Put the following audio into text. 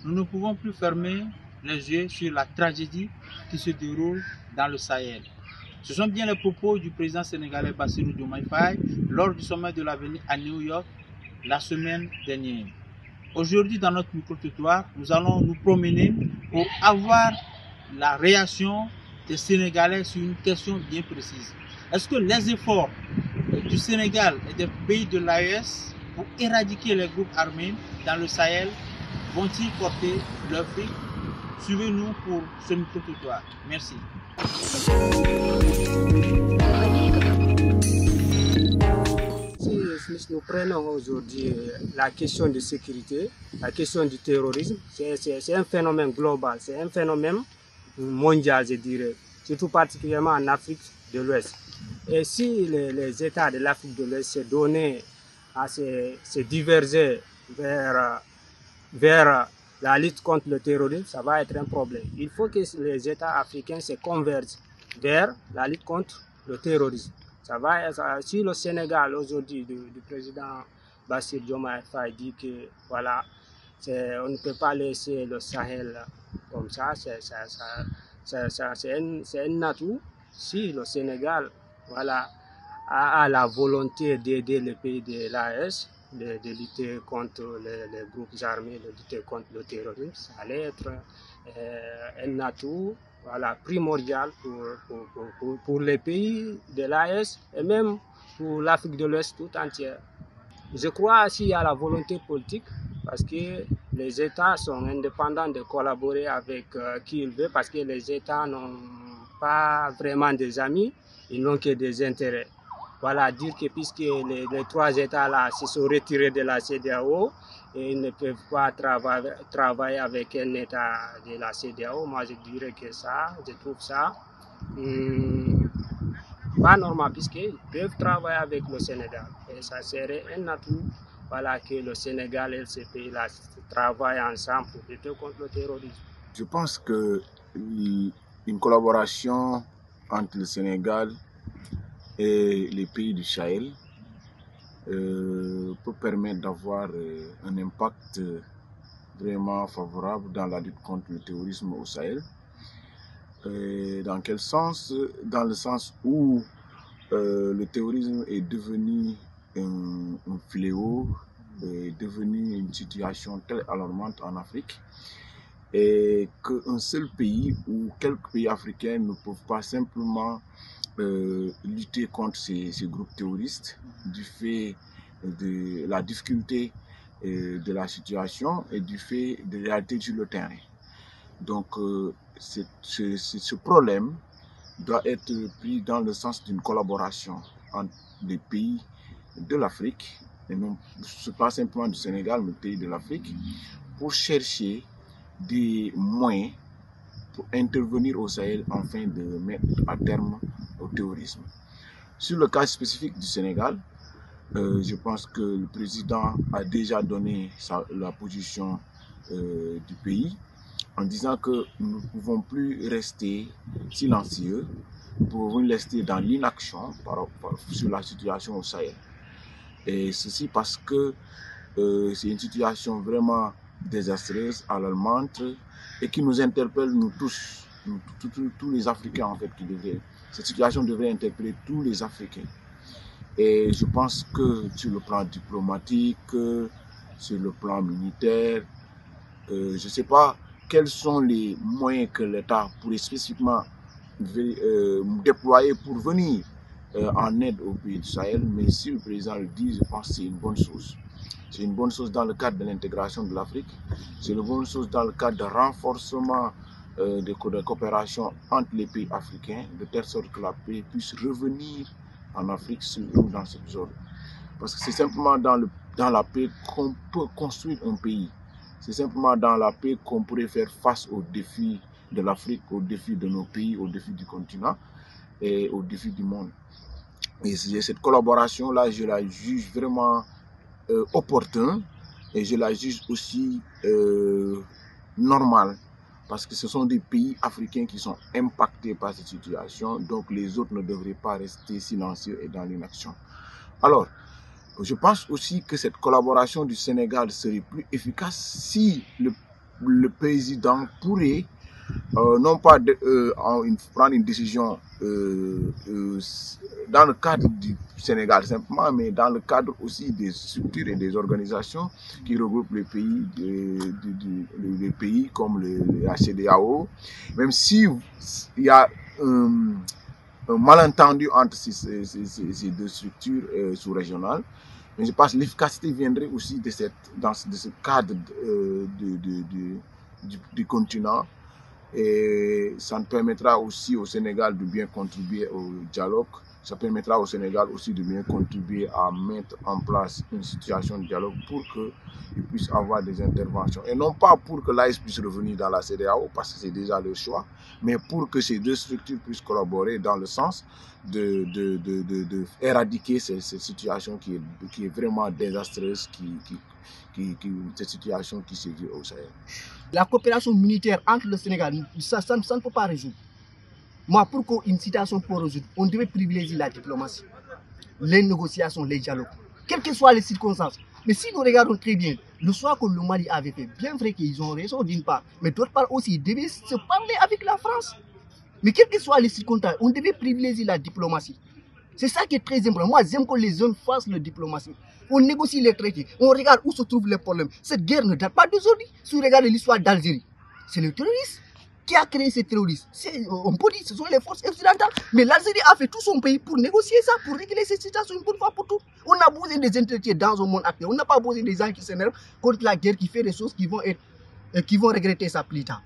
nous ne pouvons plus fermer les yeux sur la tragédie qui se déroule dans le Sahel. Ce sont bien les propos du président sénégalais Bassirou Diomaye Faye lors du sommet de l'avenir à New York la semaine dernière. Aujourd'hui, dans notre micro-trottoir, nous allons nous promener pour avoir la réaction des Sénégalais sur une question bien précise. Est-ce que les efforts du Sénégal et des pays de l'AES pour éradiquer les groupes armés dans le Sahel vont-ils porter leurs fruits? Suivez-nous pour ce micro-trottoir. Merci. Si nous prenons aujourd'hui la question de sécurité, la question du terrorisme, c'est un phénomène global, c'est un phénomène mondial, je dirais, surtout particulièrement en Afrique de l'Ouest. Et si les États de l'Afrique de l'Ouest se donnaient à se diverger vers la lutte contre le terrorisme, ça va être un problème. Il faut que les États africains se convergent vers la lutte contre le terrorisme. Si le Sénégal aujourd'hui du président Bassirou Diomaye Faye dit que voilà, on ne peut pas laisser le Sahel comme ça, c'est un atout. Si le Sénégal voilà, a la volonté d'aider les pays de l'AES, de lutter contre les groupes armés, de lutter contre le terrorisme, ça allait être un atout voilà, primordial pour les pays de l'AES et même pour l'Afrique de l'Ouest tout entière. Je crois s'il y a la volonté politique, parce que les États sont indépendants de collaborer avec qui ils veulent, parce que les États n'ont pas vraiment des amis, ils n'ont que des intérêts. Voilà, dire que puisque les trois États-là se sont retirés de la CEDEAO et ils ne peuvent pas travailler avec un État de la CEDEAO, moi je dirais que ça, je trouve ça pas normal, puisqu'ils peuvent travailler avec le Sénégal. Et ça serait un atout voilà, que le Sénégal et ces pays-là travaillent ensemble pour lutter contre le terrorisme. Je pense qu'une collaboration entre le Sénégal et les pays du Sahel peut permettre d'avoir un impact vraiment favorable dans la lutte contre le terrorisme au Sahel. Dans quel sens? Dans le sens où le terrorisme est devenu un fléau, est devenu une situation très alarmante en Afrique, et qu'un seul pays ou quelques pays africains ne peuvent pas simplement lutter contre ces groupes terroristes du fait de la difficulté de la situation et du fait de la réalité sur le terrain. Donc ce problème doit être pris dans le sens d'une collaboration entre les pays de l'Afrique, et non pas simplement du Sénégal, mais pays de l'Afrique, pour chercher des moyens pour intervenir au Sahel afin de mettre à terme au terrorisme. Sur le cas spécifique du Sénégal, je pense que le président a déjà donné la position du pays en disant que nous ne pouvons plus rester silencieux, nous pouvons rester dans l'inaction sur la situation au Sahel. Et ceci parce que c'est une situation vraiment désastreuse, alarmante, et qui nous interpelle nous tous, tous les Africains en fait, cette situation devrait interpeller tous les Africains. Et je pense que sur le plan diplomatique, sur le plan militaire, je ne sais pas quels sont les moyens que l'État pourrait spécifiquement déployer pour venir en aide aux pays du Sahel, mais si le président le dit, je pense que c'est une bonne chose. C'est une bonne chose dans le cadre de l'intégration de l'Afrique, c'est une bonne chose dans le cadre de renforcement de coopération entre les pays africains, de telle sorte que la paix puisse revenir en Afrique, surtout dans cette zone. Parce que c'est simplement dans la paix qu'on peut construire un pays. C'est simplement dans la paix qu'on pourrait faire face aux défis de l'Afrique, aux défis de nos pays, aux défis du continent et aux défis du monde. Et cette collaboration-là, je la juge vraiment opportune et je la juge aussi normale. Parce que ce sont des pays africains qui sont impactés par cette situation, donc les autres ne devraient pas rester silencieux et dans l'inaction. Alors, je pense aussi que cette collaboration du Sénégal serait plus efficace si le président pourrait non pas prendre une décision dans le cadre du Sénégal simplement, mais dans le cadre aussi des structures et des organisations qui regroupent les pays, les pays comme la CEDEAO, même si il y a un malentendu entre ces deux structures sous-régionales. Mais je pense que l'efficacité viendrait aussi de ce cadre du continent. Et ça nous permettra aussi au Sénégal de bien contribuer au dialogue. Ça permettra au Sénégal aussi de bien contribuer à mettre en place une situation de dialogue pour qu'il puisse avoir des interventions. Et non pas pour que l'AES puisse revenir dans la CEDEAO, parce que c'est déjà le choix, mais pour que ces deux structures puissent collaborer dans le sens d'éradiquer cette situation qui est vraiment désastreuse, cette situation qui sévit au Sahel. La coopération militaire entre le Sénégal, ça ne peut pas résoudre. Moi, pour qu'une situation puisse résoudre, on devait privilégier la diplomatie, les négociations, les dialogues, quelles que soient les circonstances. Mais si nous regardons très bien, le choix que le Mali avait fait, bien vrai qu'ils ont raison d'une part, mais d'autre part aussi, ils devaient se parler avec la France. Mais quelles que soient les circonstances, on devait privilégier la diplomatie. C'est ça qui est très important. Moi, j'aime que les jeunes fassent la diplomatie. On négocie les traités, on regarde où se trouvent les problèmes. Cette guerre ne date pas d'aujourd'hui. Si vous regardez l'histoire d'Algérie, c'est le terroriste qui a créé ces terroristes. On peut dire que ce sont les forces occidentales. Mais l'Algérie a fait tout son pays pour négocier ça, pour régler cette situation une bonne fois pour toutes. On a besoin des intellectuels dans un monde actuel. On n'a pas besoin des gens qui s'énervent contre la guerre, qui fait des choses qui vont regretter ça plus tard.